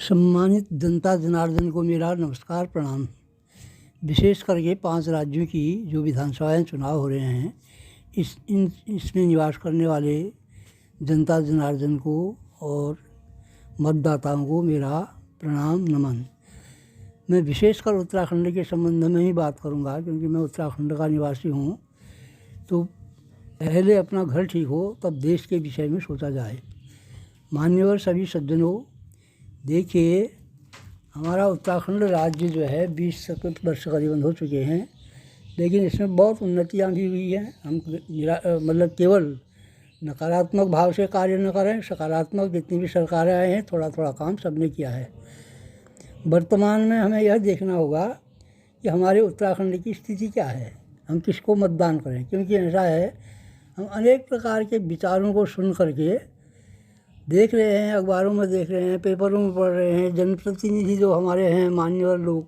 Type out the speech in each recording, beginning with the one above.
सम्मानित जनता जनार्दन को मेरा नमस्कार प्रणाम। विशेष करके 5 राज्यों की जो विधानसभाएं चुनाव हो रहे हैं इसमें निवास करने वाले जनता जनार्दन को और मतदाताओं को मेरा प्रणाम नमन। मैं विशेषकर उत्तराखंड के संबंध में ही बात करूंगा क्योंकि मैं उत्तराखंड का निवासी हूं। तो पहले अपना घर ठीक हो तब देश के विषय में सोचा जाए। मान्यवर सभी सज्जनों, देखिए हमारा उत्तराखंड राज्य जो है 20 वर्ष करीबन हो चुके हैं, लेकिन इसमें बहुत उन्नतियां भी हुई हैं। हम मतलब केवल नकारात्मक भाव से कार्य न करें, सकारात्मक जितनी भी सरकारें आए हैं थोड़ा थोड़ा काम सबने किया है। वर्तमान में हमें यह देखना होगा कि हमारे उत्तराखंड की स्थिति क्या है, हम किसको मतदान करें। क्योंकि ऐसा है, हम अनेक प्रकार के विचारों को सुन करके देख रहे हैं, अखबारों में देख रहे हैं, पेपरों में पढ़ रहे हैं, जनप्रतिनिधि जो हमारे हैं मान्यवर लोग,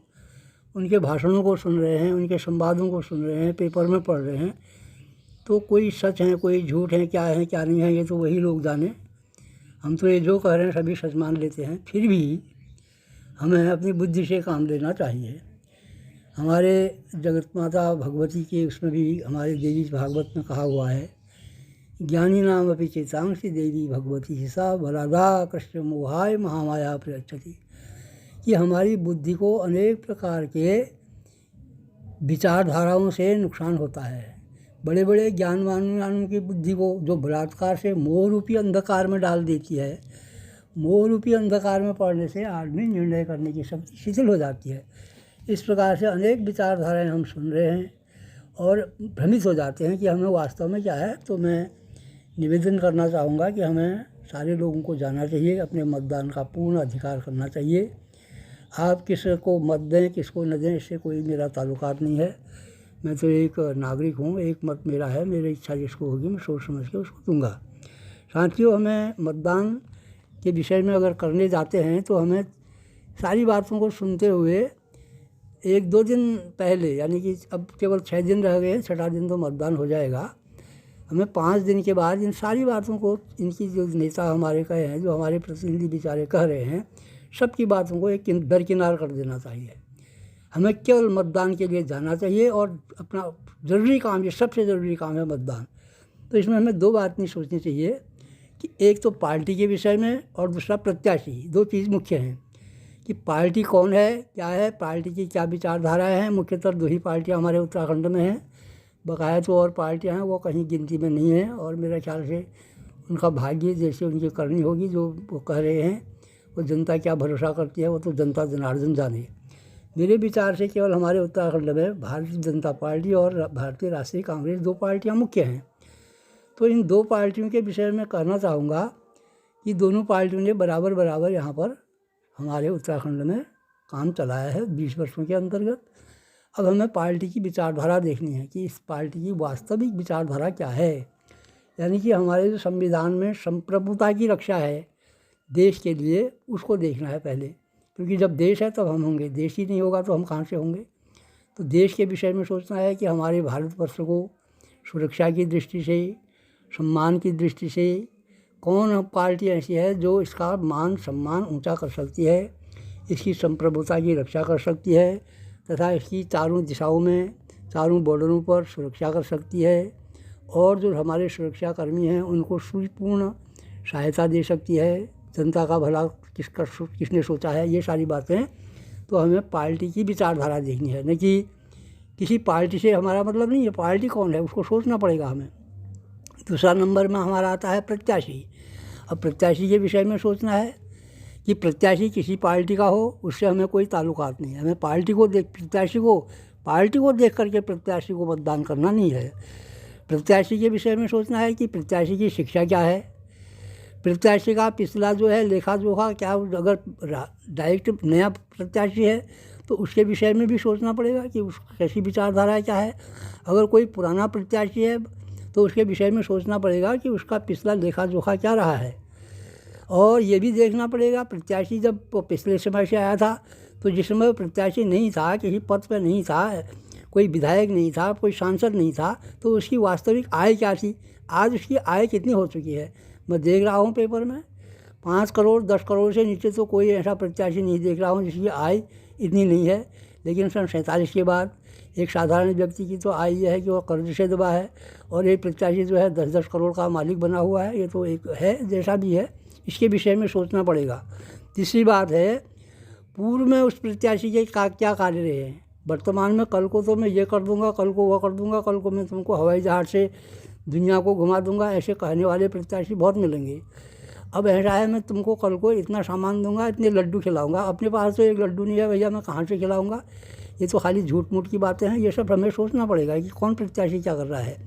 उनके भाषणों को सुन रहे हैं, उनके संवादों को सुन रहे हैं, पेपर में पढ़ रहे हैं। तो कोई सच है कोई झूठ है, क्या नहीं है, ये तो वही लोग जाने। हम तो ये जो कह रहे हैं सभी सच मान लेते हैं। फिर भी हमें अपनी बुद्धि से काम लेना चाहिए। हमारे जगत माता भगवती के उसमें भी हमारे देवी भागवत में कहा हुआ है, ज्ञानी नाम अपि चेतांसी देवी भगवती हिसा बलादा कृष्ण मोहाय महामाया प्रयच्छति, कि हमारी बुद्धि को अनेक प्रकार के विचारधाराओं से नुकसान होता है। बड़े बड़े ज्ञानवानों की बुद्धि को जो बलात्कार से मोह रूपी अंधकार में डाल देती है, मोह रूपी अंधकार में पड़ने से आदमी निर्णय करने की शक्ति शिथिल हो जाती है। इस प्रकार से अनेक विचारधाराएं हम सुन रहे हैं और भ्रमित हो जाते हैं कि हमें वास्तव में क्या है। तो मैं निवेदन करना चाहूँगा कि हमें सारे लोगों को जाना चाहिए, अपने मतदान का पूर्ण अधिकार करना चाहिए। आप किसको मत दें किसको न दें इससे कोई मेरा ताल्लुकात नहीं है। मैं तो एक नागरिक हूँ, एक मत मेरा है, मेरी इच्छा जिसको होगी मैं सोच समझ के उसको दूंगा। साथियों, हमें मतदान के विषय में अगर करने जाते हैं तो हमें सारी बातों को सुनते हुए 1-2 दिन पहले, यानी कि अब केवल 6 दिन रह गए, 6ठा दिन तो मतदान हो जाएगा, हमें 5 दिन के बाद इन सारी बातों को, इनकी जो नेता हमारे कहे हैं, जो हमारे प्रतिनिधि बेचारे कह रहे हैं, सबकी बातों को एक दरकिनार कर देना चाहिए। हमें केवल मतदान के लिए जाना चाहिए और अपना ज़रूरी काम, ये सबसे ज़रूरी काम है मतदान। तो इसमें हमें 2 बात नहीं सोचनी चाहिए कि एक तो पार्टी के विषय में और दूसरा प्रत्याशी। 2 चीज़ मुख्य हैं कि पार्टी कौन है, क्या है, पार्टी की क्या विचारधाराएँ हैं। मुख्यतः 2 ही पार्टियाँ हमारे उत्तराखंड में हैं, बकाया तो और पार्टियां हैं वो कहीं गिनती में नहीं है। और मेरे ख्याल से उनका भाग्य जैसे उनकी करनी होगी, जो वो कह रहे हैं, वो जनता क्या भरोसा करती है वो तो जनता जनार्दन जाने। मेरे विचार से केवल हमारे उत्तराखंड में भारतीय जनता पार्टी और भारतीय राष्ट्रीय कांग्रेस 2 पार्टियां मुख्य हैं। तो इन 2 पार्टियों के विषय में कहना चाहूँगा कि दोनों पार्टियों ने बराबर यहाँ पर हमारे उत्तराखंड में काम चलाया है 20 वर्षों के अंतर्गत। अब हमें पार्टी की विचारधारा देखनी है कि इस पार्टी की वास्तविक विचारधारा क्या है। यानी कि हमारे जो संविधान में संप्रभुता की रक्षा है देश के लिए, उसको देखना है पहले। क्योंकि जब देश है तब हम होंगे, देश ही नहीं होगा तो हम कहाँ से होंगे। तो देश के विषय में सोचना है कि हमारे भारतवर्ष को सुरक्षा की दृष्टि से, सम्मान की दृष्टि से कौन पार्टी ऐसी है जो इसका मान सम्मान ऊँचा कर सकती है, इसकी संप्रभुता की रक्षा कर सकती है तथा इसकी चारों दिशाओं में, चारों बॉर्डरों पर सुरक्षा कर सकती है। और जो हमारे सुरक्षाकर्मी हैं उनको सुपूर्ण सहायता दे सकती है। जनता का भला किसने सोचा है, ये सारी बातें। तो हमें पार्टी की विचारधारा देखनी है, न कि किसी पार्टी से हमारा मतलब नहीं है। पार्टी कौन है उसको सोचना पड़ेगा हमें। दूसरा नंबर में हमारा आता है प्रत्याशी। अब प्रत्याशी के विषय में सोचना है कि प्रत्याशी किसी पार्टी का हो, उससे हमें कोई ताल्लुकात नहीं है। हमें पार्टी को देख करके प्रत्याशी को मतदान करना नहीं है। प्रत्याशी के विषय में सोचना है कि प्रत्याशी की शिक्षा क्या है, प्रत्याशी का पिछला जो है लेखा जोखा क्या। अगर डायरेक्ट नया प्रत्याशी है तो उसके विषय में भी सोचना पड़ेगा कि उसकी कैसी विचारधारा क्या है। अगर कोई पुराना प्रत्याशी है तो उसके विषय में सोचना पड़ेगा कि उसका पिछला लेखा जोखा क्या रहा है। और ये भी देखना पड़ेगा प्रत्याशी जब पिछले समय से आया था तो जिस समय प्रत्याशी नहीं था, किसी पद पर नहीं था, कोई विधायक नहीं था, कोई सांसद नहीं था, तो उसकी वास्तविक आय क्या थी, आज उसकी आय कितनी हो चुकी है। मैं देख रहा हूँ पेपर में 5 करोड़ 10 करोड़ से नीचे तो कोई ऐसा प्रत्याशी नहीं देख रहा हूँ जिसकी आय इतनी नहीं है। लेकिन सन 47 के बाद एक साधारण व्यक्ति की तो आय यह है कि वह कर्ज से दबा है, और एक प्रत्याशी जो है 10-10 करोड़ का मालिक बना हुआ है। ये तो एक है, जैसा भी है इसके विषय में सोचना पड़ेगा। तीसरी बात है, पूर्व में उस प्रत्याशी के क्या कार्य रहे हैं। वर्तमान में कल को तो मैं ये कर दूंगा, कल को वह कर दूंगा, कल को मैं तुमको हवाई जहाज़ से दुनिया को घुमा दूंगा, ऐसे कहने वाले प्रत्याशी बहुत मिलेंगे। अब ऐसा है, मैं तुमको कल को इतना सामान दूंगा, इतने लड्डू खिलाऊंगा, अपने पास तो एक लड्डू नहीं है भैया, मैं कहाँ से खिलाऊंगा। ये तो खाली झूठ मूठ की बातें हैं। ये सब हमें सोचना पड़ेगा कि कौन प्रत्याशी क्या कर रहा है,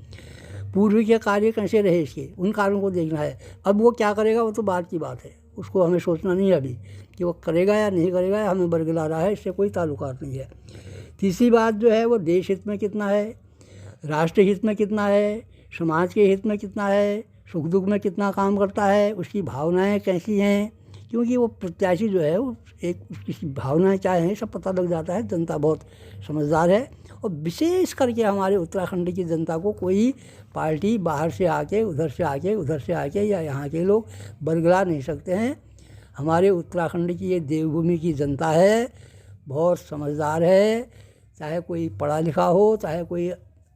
पूर्व के कार्य कैसे रहे इसके, उन कार्यों को देखना है। अब वो क्या करेगा वो तो बाद की बात है, उसको हमें सोचना नहीं है अभी कि वो करेगा या नहीं करेगा, हमें बरगला रहा है, इससे कोई ताल्लुकात नहीं है। तीसरी बात जो है वो देश हित में कितना है, राष्ट्र हित में कितना है, समाज के हित में कितना है, सुख दुख में कितना काम करता है, उसकी भावनाएं कैसी हैं। क्योंकि वो प्रत्याशी जो है वो एक उसकी भावनाएं क्या हैं सब पता लग जाता है। जनता बहुत समझदार है, और विशेष करके हमारे उत्तराखंड की जनता को कोई पार्टी बाहर से आके उधर से आके या यहाँ के लोग बरगला नहीं सकते हैं। हमारे उत्तराखंड की ये देवभूमि की जनता है, बहुत समझदार है। चाहे कोई पढ़ा लिखा हो, चाहे कोई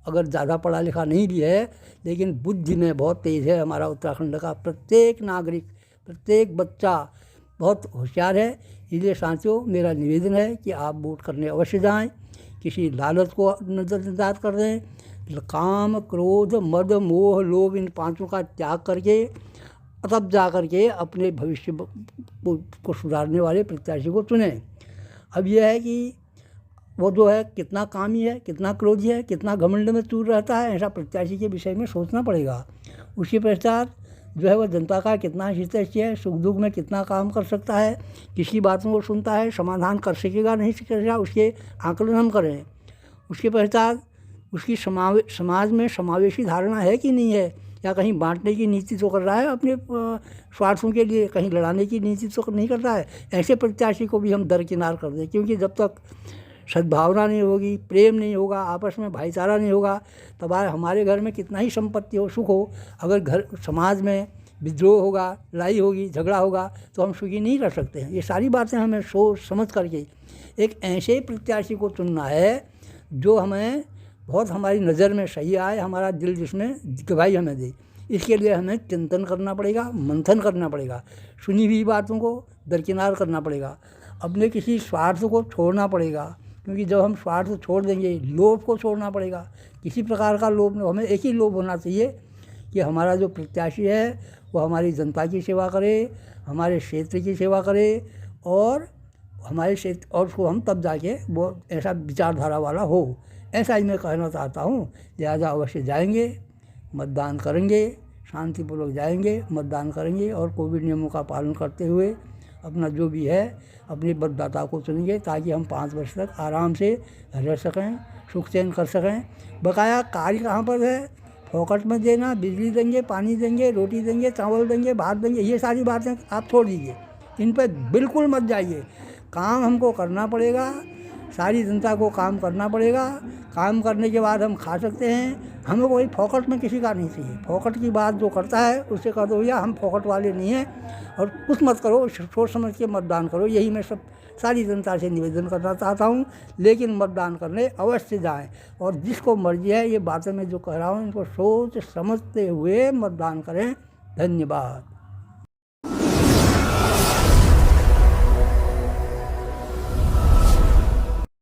अगर ज़्यादा पढ़ा लिखा नहीं भी है, लेकिन बुद्धि में बहुत तेज़ है। हमारा उत्तराखंड का प्रत्येक नागरिक, प्रत्येक बच्चा बहुत होशियार है। इसलिए साथियों, मेरा निवेदन है कि आप वोट करने अवश्य जाएं, किसी लालच को नज़रअंदाज कर दें। काम, क्रोध, मद, मोह, लोभ, इन पांचों का त्याग करके तब जा करके अपने भविष्य को सुधारने वाले प्रत्याशी को चुनें। अब यह है कि वो जो है कितना कामी है, कितना क्रोधी है, कितना घमंड में चूर रहता है, ऐसा प्रत्याशी के विषय में सोचना पड़ेगा। उसके पश्चात जो है वह जनता का कितना हितैषी है, सुख दुख में कितना काम कर सकता है, किसी बातों को सुनता है, समाधान कर सकेगा नहीं सकेगा, उसके आकलन हम करें। उसके पश्चात उसकी समाज में समावेशी धारणा है कि नहीं है, या कहीं बांटने की नीति तो कर रहा है अपने स्वार्थों के लिए, कहीं लड़ाने की नीति तो नहीं कर रहा है। ऐसे प्रत्याशी को भी हम दरकिनार कर दें, क्योंकि जब तक सद्भावना नहीं होगी, प्रेम नहीं होगा, आपस में भाईचारा नहीं होगा, तब हमारे घर में कितना ही संपत्ति हो, सुख हो, अगर घर समाज में विद्रोह होगा, लड़ाई होगी, झगड़ा होगा, तो हम सुखी नहीं रह सकते हैं। ये सारी बातें हमें सोच समझ करके एक ऐसे प्रत्याशी को चुनना है जो हमें बहुत हमारी नज़र में सही आए, हमारा दिल जिसमें गवाही हमें दे। इसके लिए हमें चिंतन करना पड़ेगा, मंथन करना पड़ेगा, सुनी हुई बातों को दरकिनार करना पड़ेगा, अपने किसी स्वार्थ को छोड़ना पड़ेगा। क्योंकि जब हम स्वार्थ छोड़ देंगे, लोभ को छोड़ना पड़ेगा, किसी प्रकार का लोभ नहीं, हमें एक ही लोभ होना चाहिए कि हमारा जो प्रत्याशी है वो हमारी जनता की सेवा करे, हमारे क्षेत्र की सेवा करे, और हमारे क्षेत्र, और उसको हम तब जाके वो ऐसा विचारधारा वाला हो, ऐसा ही मैं कहना चाहता हूँ। लिहाजा अवश्य जाएंगे, मतदान करेंगे, शांतिपूर्वक जाएंगे, मतदान करेंगे, और कोविड नियमों का पालन करते हुए अपना जो भी है अपने मतदाता को चुनेंगे, ताकि हम 5 वर्ष तक आराम से रह सकें, सुख चैन कर सकें। बकाया कार्य कहाँ पर है, फोकट में देना, बिजली देंगे, पानी देंगे, रोटी देंगे, चावल देंगे, भात देंगे, ये सारी बातें आप छोड़ दीजिए, इन पर बिल्कुल मत जाइए। काम हमको करना पड़ेगा, सारी जनता को काम करना पड़ेगा। काम करने के बाद हम खा सकते हैं, हमें कोई फोकट में किसी का नहीं चाहिए। फोकट की बात जो करता है उससे कह दो भैया हम फोकट वाले नहीं हैं, और कुछ मत करो, सोच समझ के मतदान करो। यही मैं सारी जनता से निवेदन करना चाहता हूँ। लेकिन मतदान करने अवश्य जाएं, और जिसको मर्जी है ये बातें मैं जो कह रहा हूँ इनको सोच समझते हुए मतदान करें। धन्यवाद।